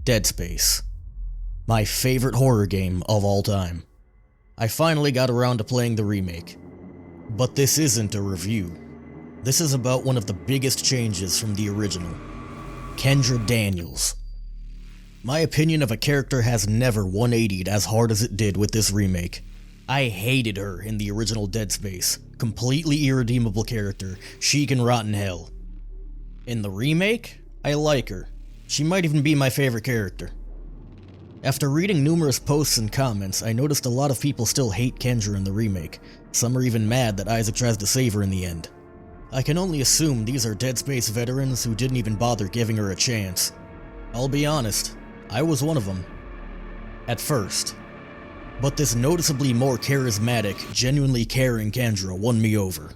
Dead Space. My favorite horror game of all time. I finally got around to playing the remake. But this isn't a review. This is about one of the biggest changes from the original. Kendra Daniels. My opinion of a character has never 180'd as hard as it did with this remake. I hated her in the original Dead Space. Completely irredeemable character. She can rot in hell. In the remake, I like her. She might even be my favorite character. After reading numerous posts and comments, I noticed a lot of people still hate Kendra in the remake. Some are even mad that Isaac tries to save her in the end. I can only assume these are Dead Space veterans who didn't even bother giving her a chance. I'll be honest, I was one of them. At first. But this noticeably more charismatic, genuinely caring Kendra won me over.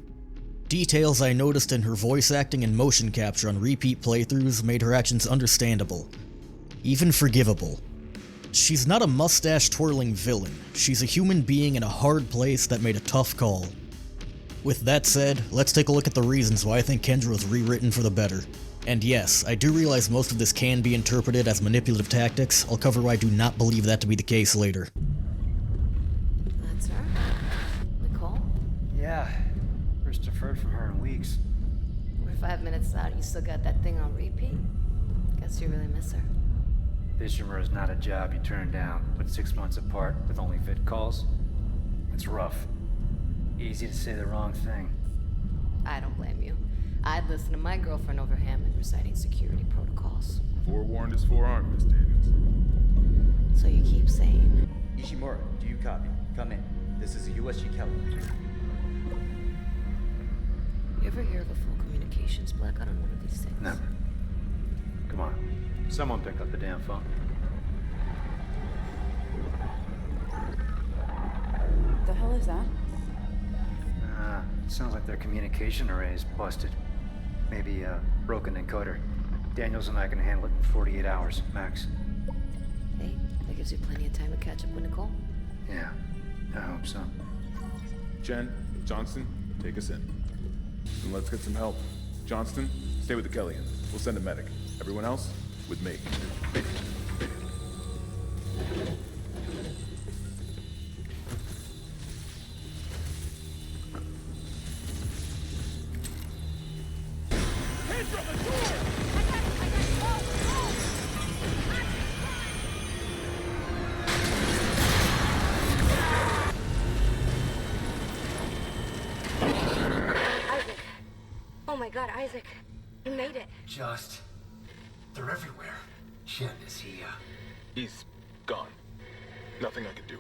Details I noticed in her voice acting and motion capture on repeat playthroughs made her actions understandable. Even forgivable. She's not a mustache-twirling villain. She's a human being in a hard place that made a tough call. With that said, let's take a look at the reasons why I think Kendra was rewritten for the better. And yes, I do realize most of this can be interpreted as manipulative tactics. I'll cover why I do not believe that to be the case later. That's her? Nicole? Yeah. First I've heard from her in weeks. We're 5 minutes out, you still got that thing on repeat? Guess you really miss her. Fishermer is not a job you turn down, but 6 months apart with only vid calls? It's rough. Easy to say the wrong thing. I don't blame you. I'd listen to my girlfriend over Hammond reciting security protocols. Forewarned is forearmed, Miss Daniels. So you keep saying. Ishimura, do you copy? Come in. This is USG Kelly. You ever hear of a full communications blackout on one of these things? Never. Come on. Someone pick up the damn phone. The hell is that? Sounds like their communication array is busted. Maybe a broken encoder. Daniels and I can handle it in 48 hours, max. Hey, that gives you plenty of time to catch up with Nicole. Yeah, I hope so. Jen, Johnston, take us in. And let's get some help. Johnston, stay with the Kellyan. We'll send a medic. Everyone else, with me. Oh my god, Isaac. You made it. They're everywhere. Jen, is he, He's gone. Nothing I can do.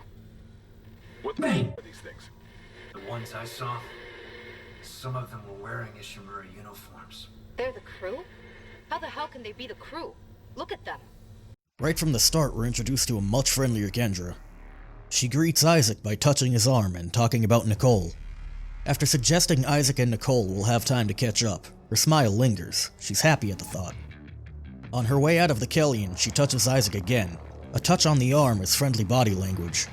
What the Bang! are these things? The ones I saw, some of them were wearing Ishimura uniforms. They're the crew? How the hell can they be the crew? Look at them. Right from the start, we're introduced to a much friendlier Kendra. She greets Isaac by touching his arm and talking about Nicole. After suggesting Isaac and Nicole will have time to catch up, her smile lingers. She's happy at the thought. On her way out of the Kellyan, she touches Isaac again. A touch on the arm is friendly body language.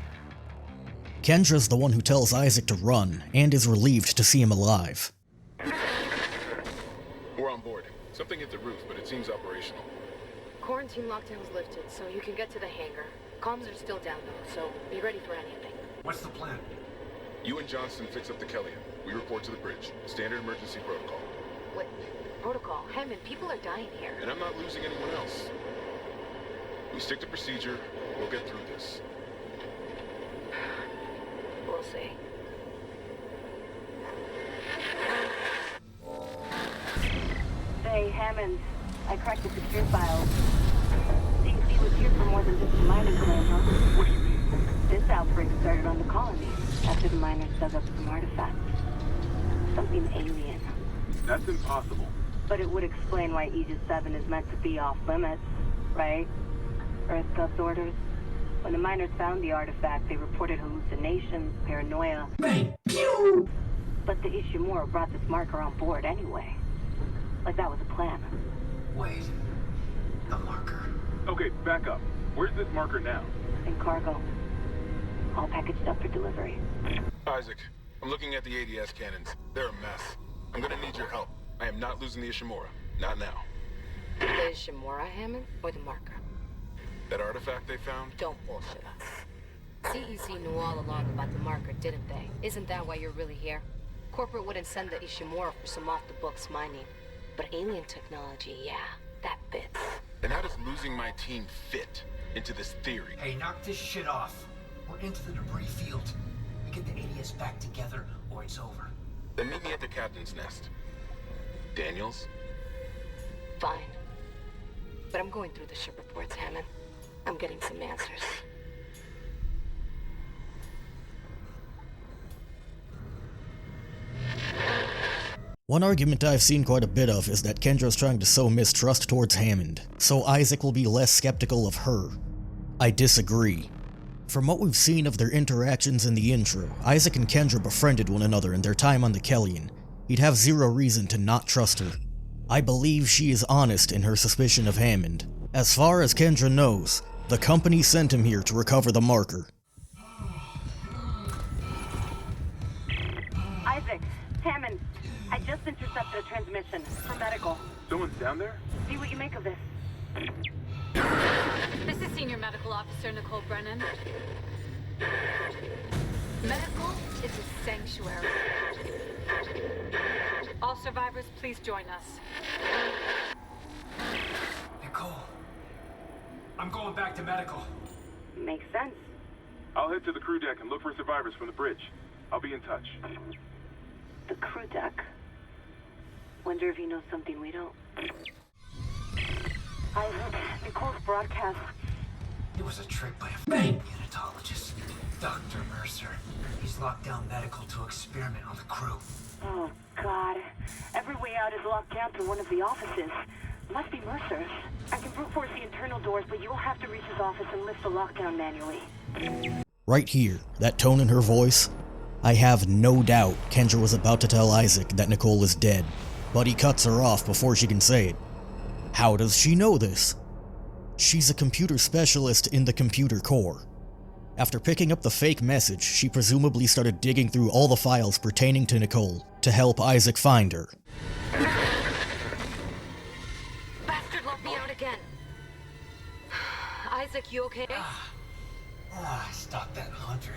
Kendra's the one who tells Isaac to run, and is relieved to see him alive. We're on board. Something hit the roof, but it seems operational. Quarantine lockdown's lifted, so you can get to the hangar. Comms are still down though, so be ready for anything. What's the plan? You and Johnston fix up the Kellyan. We report to the bridge. Standard emergency protocol. What? Protocol? Hammond, people are dying here. And I'm not losing anyone else. We stick to procedure. We'll get through this. We'll see. Hey, Hammond. I cracked the secure files. Seems he was here for more than just a mining claim, huh? What do you mean? This outbreak started on the colony after the miners dug up some artifacts. Something alien. That's impossible. But it would explain why Aegis 7 is meant to be off limits, right? Earthgov's orders. When the miners found the artifact, they reported hallucinations, paranoia. Bang! Pew! But the Ishimura brought this marker on board anyway. Like that was a plan. Wait. The marker. Okay, back up. Where's this marker now? In cargo. All packaged up for delivery. Isaac, I'm looking at the ADS cannons. They're a mess. I'm gonna need your help. I am not losing the Ishimura. Not now. The Ishimura, Hammond, or the marker? That artifact they found? Don't bullshit us. CEC knew all along about the marker, didn't they? Isn't that why you're really here? Corporate wouldn't send the Ishimura for some off-the-books mining. But alien technology, yeah, that fits. And how does losing my team fit into this theory? Hey, knock this shit off. We're into the debris field. We get the ADS back together, or it's over. Then meet me at the captain's nest. Daniels? Fine. But I'm going through the ship reports, Hammond. I'm getting some answers. One argument I've seen quite a bit of is that Kendra's trying to sow mistrust towards Hammond, so Isaac will be less skeptical of her. I disagree. From what we've seen of their interactions in the intro, Isaac and Kendra befriended one another in their time on the Kellion. He'd have zero reason to not trust her. I believe she is honest in her suspicion of Hammond. As far as Kendra knows, the company sent him here to recover the marker. Isaac, Hammond, I just intercepted a transmission for medical. Someone's down there? See what you make of this. This is Senior Medical Officer Nicole Brennan. Medical is a sanctuary. All survivors, please join us. Nicole, I'm going back to medical. Makes sense. I'll head to the crew deck and look for survivors from the bridge. I'll be in touch. The crew deck. Wonder if he knows something we don't. Nicole's broadcast. It was a trick by a fake unitologist, Dr. Mercer. He's locked down medical to experiment on the crew. Oh, God. Every way out is locked down through one of the offices. Must be Mercer's. I can brute force the internal doors, but you'll have to reach his office and lift the lockdown manually. Right here, that tone in her voice, I have no doubt Kendra was about to tell Isaac that Nicole is dead, but he cuts her off before she can say it. How does she know this? She's a computer specialist in the computer core. After picking up the fake message, she presumably started digging through all the files pertaining to Nicole to help Isaac find her. Bastard let me out again. Isaac, you okay? Stop that hunter.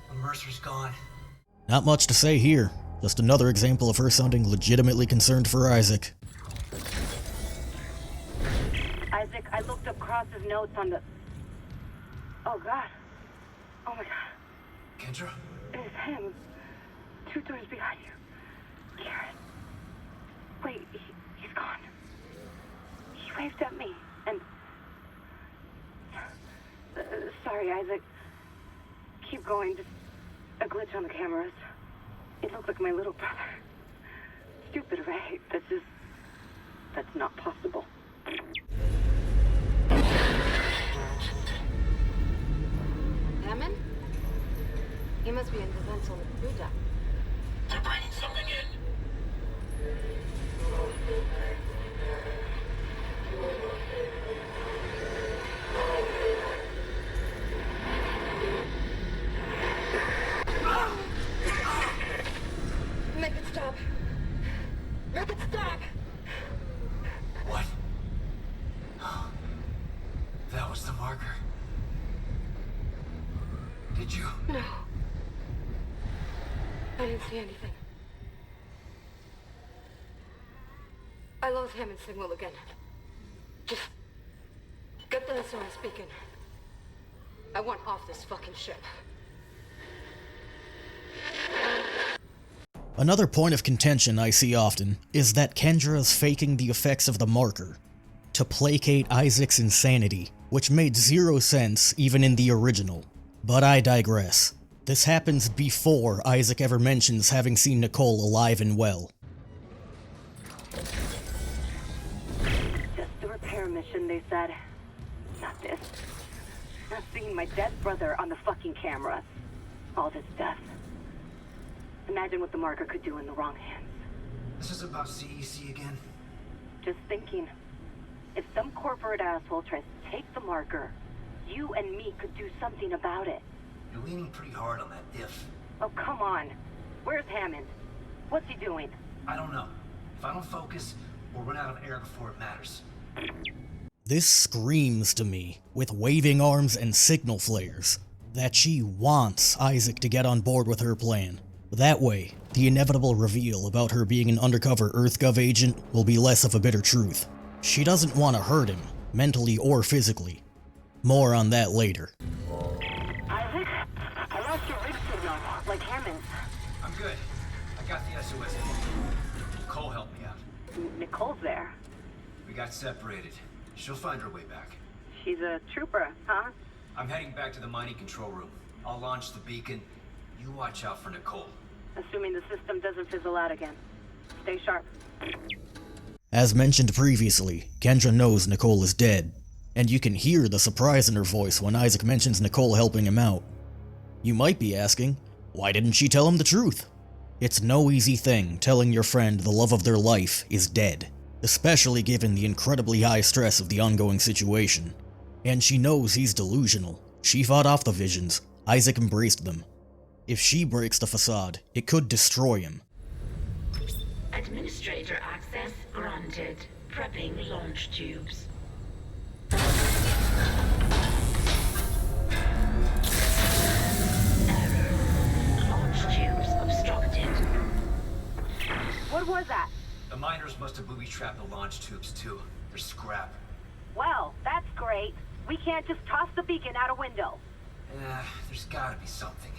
When Mercer's gone. Not much to say here, just another example of her sounding legitimately concerned for Isaac. Isaac, I looked up Cross's notes on the... Oh, God. Oh, my God. Kendra? It's him. 2 doors behind you. Garrett. Wait, he's gone. He waved at me, and... sorry, Isaac. Keep going, just a glitch on the cameras. It looked like my little brother. Stupid, right? That's not possible. Hammond? He must be in the vents on the crew deck. They're bringing something in. Make it stop. Make it stop! What? That was the marker. Did you? No. I didn't see anything. I lost Hammond's signal again. Just get the SOS beacon. I want off this fucking ship. Another point of contention I see often is that Kendra is faking the effects of the marker to placate Isaac's insanity, which made zero sense even in the original. But I digress. This happens before Isaac ever mentions having seen Nicole alive and well. Just a repair mission, they said. Not this. Not seeing my dead brother on the fucking cameras. All this death. Imagine what the marker could do in the wrong hands. This is about CEC again? Just thinking. If some corporate asshole tries to take the marker, you and me could do something about it. You're leaning pretty hard on that if. Oh, come on. Where's Hammond? What's he doing? I don't know. If I don't focus, we'll run out of air before it matters. This screams to me, with waving arms and signal flares, that she wants Isaac to get on board with her plan. That way, the inevitable reveal about her being an undercover Earthgov agent will be less of a bitter truth. She doesn't want to hurt him, mentally or physically. More on that later. Isaac, I lost your rig signal, like Hammond's. I'm good. I got the SOS. Nicole helped me out. Nicole's there. We got separated. She'll find her way back. She's a trooper, huh? I'm heading back to the mining control room. I'll launch the beacon. You watch out for Nicole. Assuming the system doesn't fizzle out again. Stay sharp. As mentioned previously, Kendra knows Nicole is dead, and you can hear the surprise in her voice when Isaac mentions Nicole helping him out. You might be asking, why didn't she tell him the truth? It's no easy thing telling your friend the love of their life is dead, especially given the incredibly high stress of the ongoing situation. And she knows he's delusional. She fought off the visions. Isaac embraced them. If she breaks the facade, it could destroy him. Administrator access granted. Prepping launch tubes. Error. Launch tubes obstructed. What was that? The miners must have booby-trapped the launch tubes too. They're scrap. Well, that's great. We can't just toss the beacon out a window. There's gotta be something.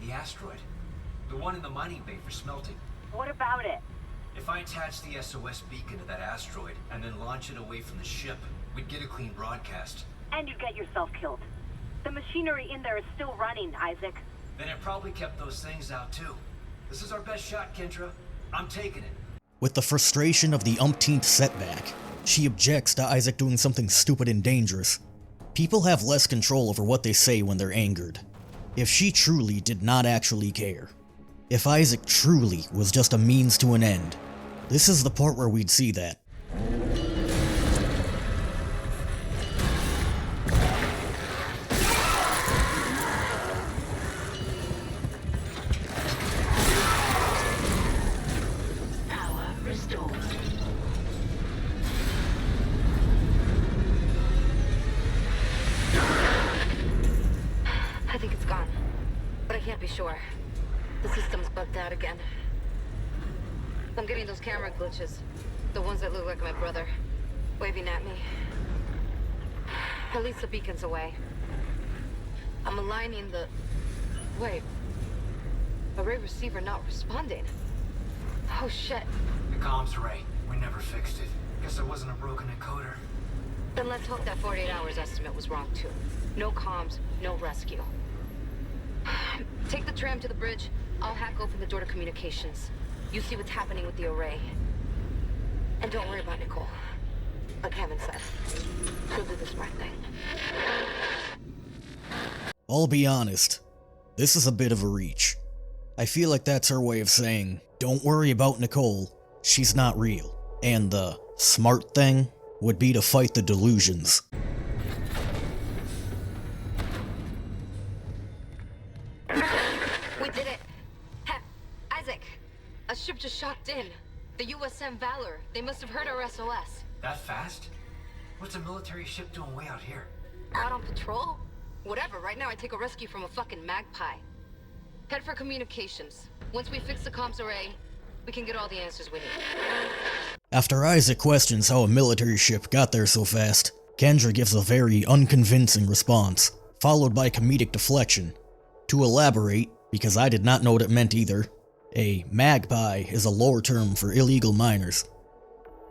The asteroid. The one in the mining bay for smelting. What about it? If I attach the SOS beacon to that asteroid and then launch it away from the ship, we'd get a clean broadcast. And you'd get yourself killed. The machinery in there is still running, Isaac. Then it probably kept those things out too. This is our best shot, Kendra. I'm taking it. With the frustration of the umpteenth setback, she objects to Isaac doing something stupid and dangerous. People have less control over what they say when they're angered. If she truly did not actually care, if Isaac truly was just a means to an end, this is the part where we'd see that. Power restored. I think it's gone, but I can't be sure. The system's bugged out again. I'm getting those camera glitches. The ones that look like my brother, waving at me. At least the beacon's away. I'm aligning the... Wait. Array receiver not responding. Oh shit. The comms array. We never fixed it. Guess it wasn't a broken encoder. Then let's hope that 48 hours estimate was wrong too. No comms, no rescue. Take the tram to the bridge. I'll hack open the door to communications. You see what's happening with the array. And don't worry about Nicole. Like Hammond said, she'll do the smart thing. I'll be honest, this is a bit of a reach. I feel like that's her way of saying, don't worry about Nicole, she's not real. And the smart thing would be to fight the delusions. We did it! Isaac! A ship just shocked in. The USM Valor. They must have heard our SOS. That fast? What's a military ship doing way out here? Out on patrol? Whatever, right now I take a rescue from a fucking magpie. Head for communications. Once we fix the comms array, we can get all the answers we need. After Isaac questions how a military ship got there so fast, Kendra gives a very unconvincing response, followed by comedic deflection. To elaborate, because I did not know what it meant either, a magpie is a lore term for illegal miners.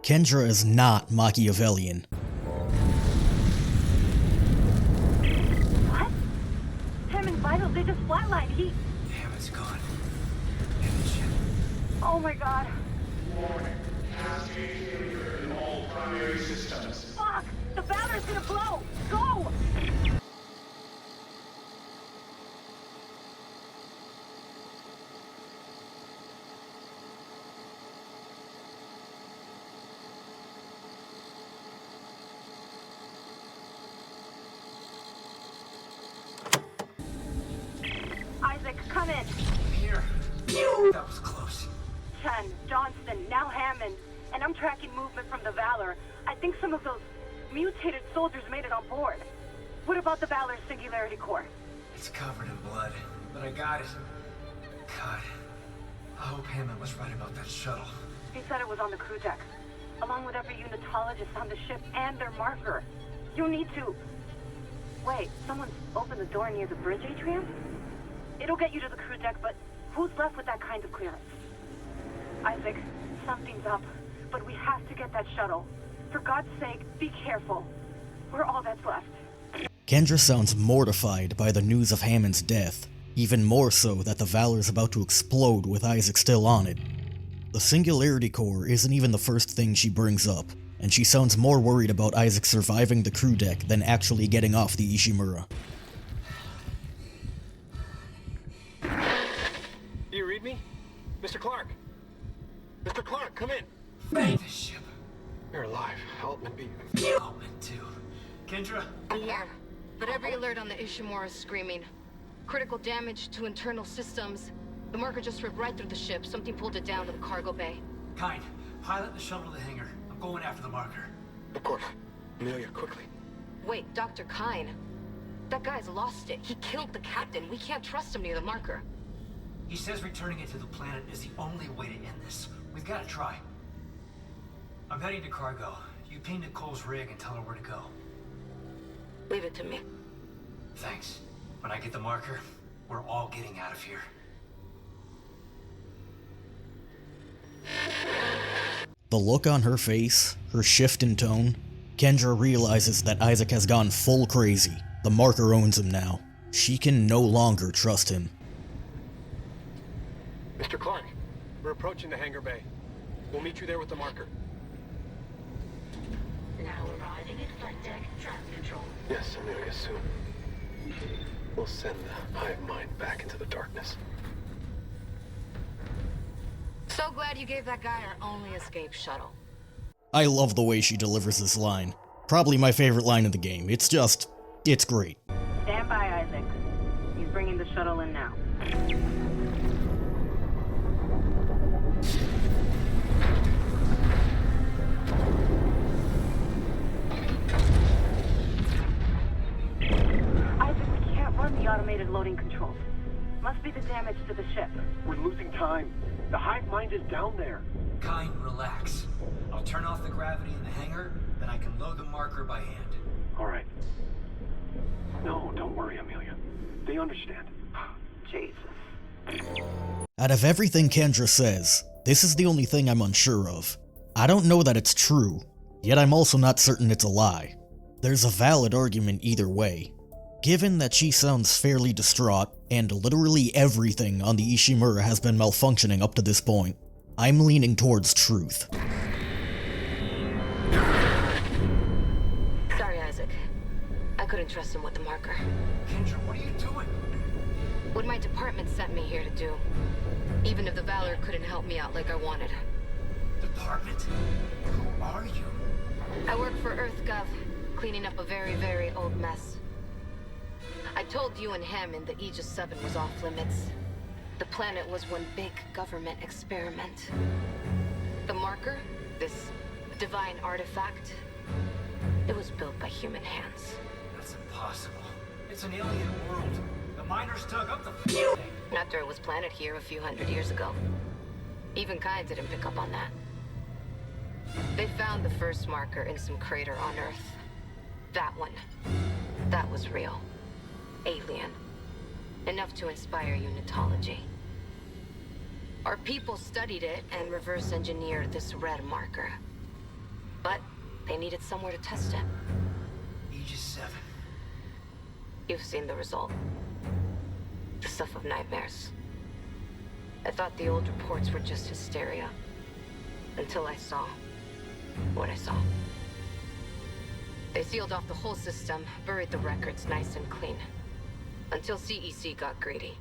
Kendra is not Machiavellian. What? Hammond vitals, they just flatlined. Hammond's gone. And ship. Oh my god. Warning. Cascade failure in all primary systems. Fuck! The Valor's gonna blow! Go! Isaac, come in. Here. That was close. Chen, Johnston, now Hammond. And I'm tracking movement from the Valor. I think some of those Mutated soldiers made it on board. What about the Valor's singularity core? It's covered in blood, but I got it. God, I hope Hammond was right about that shuttle. He said it was on the crew deck, along with every unitologist on the ship and their marker. You need to... Wait, someone's opened the door near the bridge atrium? It'll get you to the crew deck, but who's left with that kind of clearance? Isaac, something's up, but we have to get that shuttle. For God's sake, be careful. We're all that's left. Kendra sounds mortified by the news of Hammond's death, even more so that the Valor's about to explode with Isaac still on it. The Singularity Core isn't even the first thing she brings up, and she sounds more worried about Isaac surviving the crew deck than actually getting off the Ishimura. Do you read me? Mr. Clarke? Mr. Clarke, come in! Make the ship. You're alive. Altman be... Altman too. Kendra? I'm here, but every alert on the Ishimura is screaming. Critical damage to internal systems. The marker just ripped right through the ship. Something pulled it down to the cargo bay. Kind, pilot the shuttle to the hangar. I'm going after the marker. Of course. Amelia, quickly. Wait, Dr. Kine. That guy's lost it. He killed the captain. We can't trust him near the marker. He says returning it to the planet is the only way to end this. We've got to try. I'm heading to cargo. You ping Nicole's rig and tell her where to go. Leave it to me. Thanks. When I get the marker, we're all getting out of here. The look on her face, her shift in tone, Kendra realizes that Isaac has gone full crazy. The marker owns him now. She can no longer trust him. Mr. Clarke, we're approaching the hangar bay. We'll meet you there with the marker. Now arriving at flight deck trap control. Yes, Amelia, soon. We'll send the hive mind back into the darkness. So glad you gave that guy our only escape shuttle. I love the way she delivers this line. Probably my favorite line in the game. It's great. Stand by, Isaac. He's bringing the shuttle in now. Isaac, we can't run the automated loading controls. Must be the damage to the ship. We're losing time. The hive mind is down there. Kind, relax. I'll turn off the gravity in the hangar, then I can load the marker by hand. All right. No, don't worry, Amelia. They understand. Jesus. Out of everything Kendra says, this is the only thing I'm unsure of. I don't know that it's true, yet I'm also not certain it's a lie. There's a valid argument either way. Given that she sounds fairly distraught, and literally everything on the Ishimura has been malfunctioning up to this point, I'm leaning towards truth. Sorry, Isaac. I couldn't trust him with the marker. Kendra, what are you doing? What my department sent me here to do. Even if the Valor couldn't help me out like I wanted. Department? Who are you? I work for Earthgov, cleaning up a very, very old mess. I told you and Hammond that Aegis 7 was off limits. The planet was one big government experiment. The marker, this divine artifact, it was built by human hands. That's impossible. It's an alien world. The miners dug up the thing. After it was planted here a few hundred years ago. Even Kind didn't pick up on that. They found the first marker in some crater on Earth. That one. That was real. Alien. Enough to inspire unitology. Our people studied it and reverse engineered this red marker. But they needed somewhere to test it. Aegis 7. You've seen the result. The stuff of nightmares. I thought the old reports were just hysteria. Until I saw what I saw. They sealed off the whole system, buried the records nice and clean. Until CEC got greedy.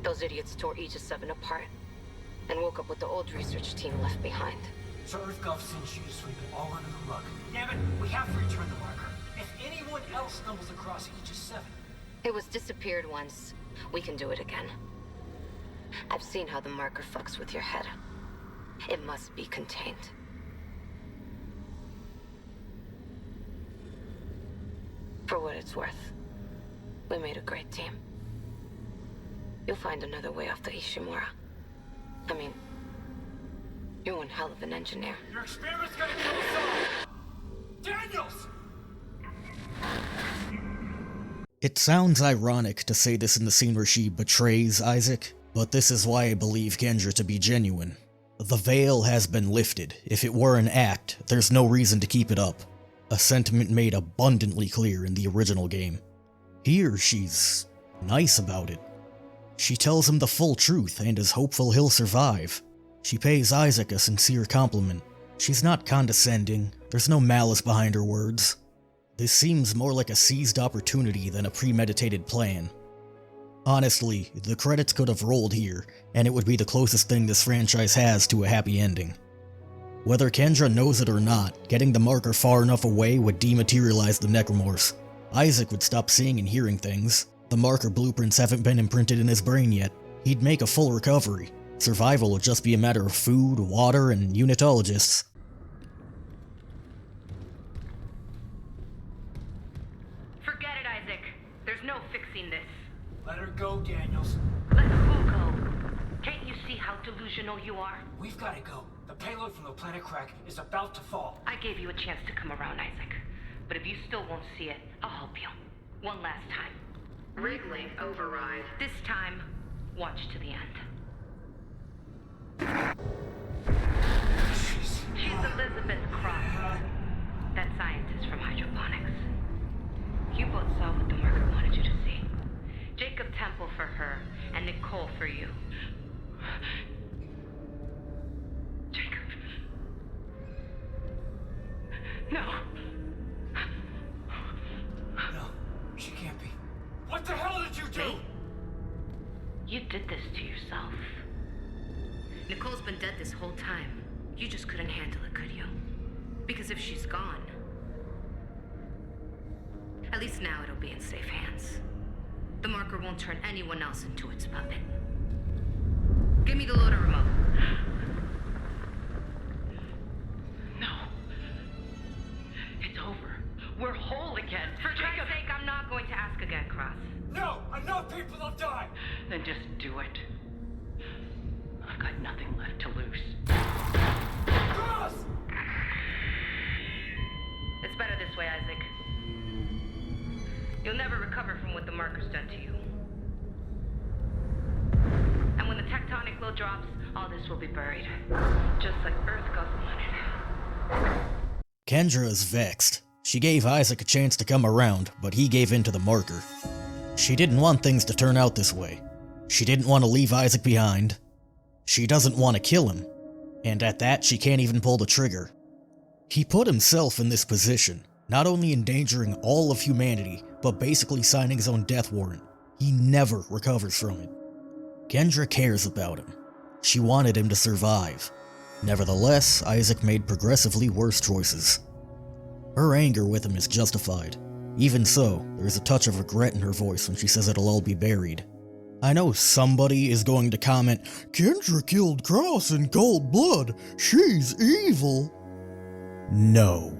Those idiots tore Aegis 7 apart, and woke up with the old research team left behind. So Earthgov sends you to sweep it all under the rug. Damn it, we have to return the marker. If anyone else stumbles across Aegis 7... It was disappeared once. We can do it again. I've seen how the marker fucks with your head. It must be contained. For what it's worth, we made a great team. You'll find another way off the Ishimura. I mean, you're one hell of an engineer. Your experiment's gonna kill us all! Daniels! It sounds ironic to say this in the scene where she betrays Isaac, but this is why I believe Kendra to be genuine. The veil has been lifted. If it were an act, there's no reason to keep it up. A sentiment made abundantly clear in the original game. Here, she's nice about it. She tells him the full truth and is hopeful he'll survive. She pays Isaac a sincere compliment. She's not condescending, there's no malice behind her words. This seems more like a seized opportunity than a premeditated plan. Honestly, the credits could have rolled here, and it would be the closest thing this franchise has to a happy ending. Whether Kendra knows it or not, getting the marker far enough away would dematerialize the necromorphs. Isaac would stop seeing and hearing things. The marker blueprints haven't been imprinted in his brain yet. He'd make a full recovery. Survival would just be a matter of food, water, and unitologists. Forget it, Isaac. There's no fixing this. Let her go, Daniels. Let who go? Can't you see how delusional you are? We've gotta go. The payload from the planet Crack is about to fall. I gave you a chance to come around, Isaac. But if you still won't see it, I'll help you. One last time. Rig link override. This time, watch to the end. She's Elizabeth Cross, that scientist from hydroponics. You both saw what the marker wanted you to see. Jacob Temple for her, and Nicole for you. Jacob. No. No, she can't be. What the hell did you do? You did this to yourself. Nicole's been dead this whole time. You just couldn't handle it, could you? Because if she's gone, at least now it'll be in safe hands. The marker won't turn anyone else into its puppet. Give me the loader remote. No. It's over. We're whole again. For Christ's sake, I'm not going to ask again, Cross. No! Enough people have died! Then just do it. I've got nothing left to lose. Cross! It's better this way, Isaac. You'll never recover from what the marker's done to you. And when the tectonic load drops, all this will be buried. Just like Earthgov wanted. Kendra is vexed. She gave Isaac a chance to come around, but he gave in to the marker. She didn't want things to turn out this way. She didn't want to leave Isaac behind. She doesn't want to kill him. And at that, she can't even pull the trigger. He put himself in this position, not only endangering all of humanity, but basically signing his own death warrant. He never recovers from it. Kendra cares about him. She wanted him to survive. Nevertheless, Isaac made progressively worse choices. Her anger with him is justified. Even so, there's a touch of regret in her voice when she says it'll all be buried. I know somebody is going to comment, "Kendra killed Cross in cold blood. She's evil." No.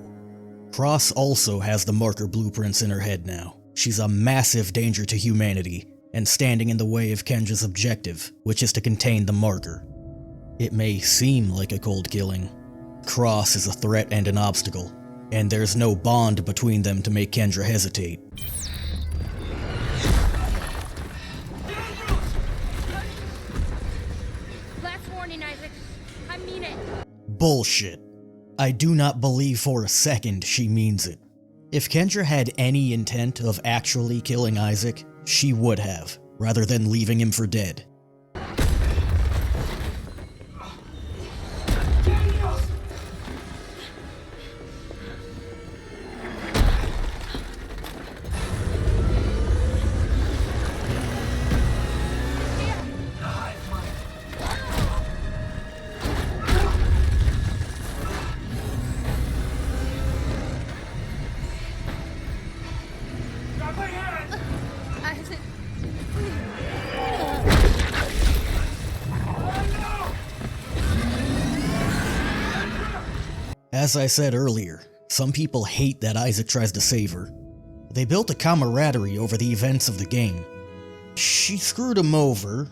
Cross also has the marker blueprints in her head now. She's a massive danger to humanity, and standing in the way of Kendra's objective, which is to contain the marker. It may seem like a cold killing. Cross is a threat and an obstacle, and there's no bond between them to make Kendra hesitate. Last warning, Isaac. I mean it. Bullshit. I do not believe for a second she means it. If Kendra had any intent of actually killing Isaac, she would have, rather than leaving him for dead. Isaac. As I said earlier, some people hate that Isaac tries to save her. They built a camaraderie over the events of the game. She screwed him over,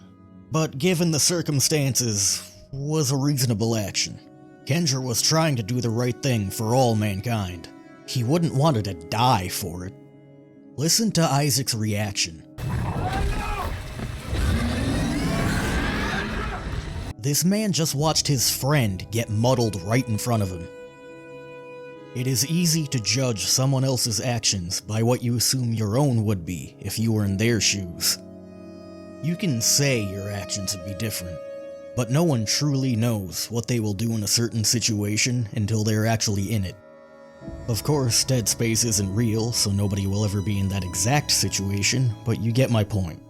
but given the circumstances, was a reasonable action. Kendra was trying to do the right thing for all mankind. He wouldn't want her to die for it. Listen to Isaac's reaction. This man just watched his friend get muddled right in front of him. It is easy to judge someone else's actions by what you assume your own would be if you were in their shoes. You can say your actions would be different, but no one truly knows what they will do in a certain situation until they're actually in it. Of course, Dead Space isn't real, so nobody will ever be in that exact situation, but you get my point.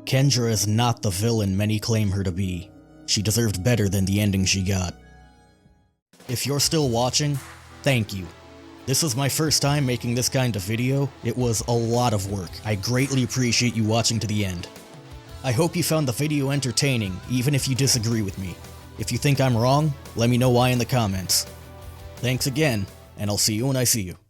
Kendra is not the villain many claim her to be. She deserved better than the ending she got. If you're still watching, thank you. This was my first time making this kind of video. It was a lot of work. I greatly appreciate you watching to the end. I hope you found the video entertaining, even if you disagree with me. If you think I'm wrong, let me know why in the comments. Thanks again, and I'll see you when I see you.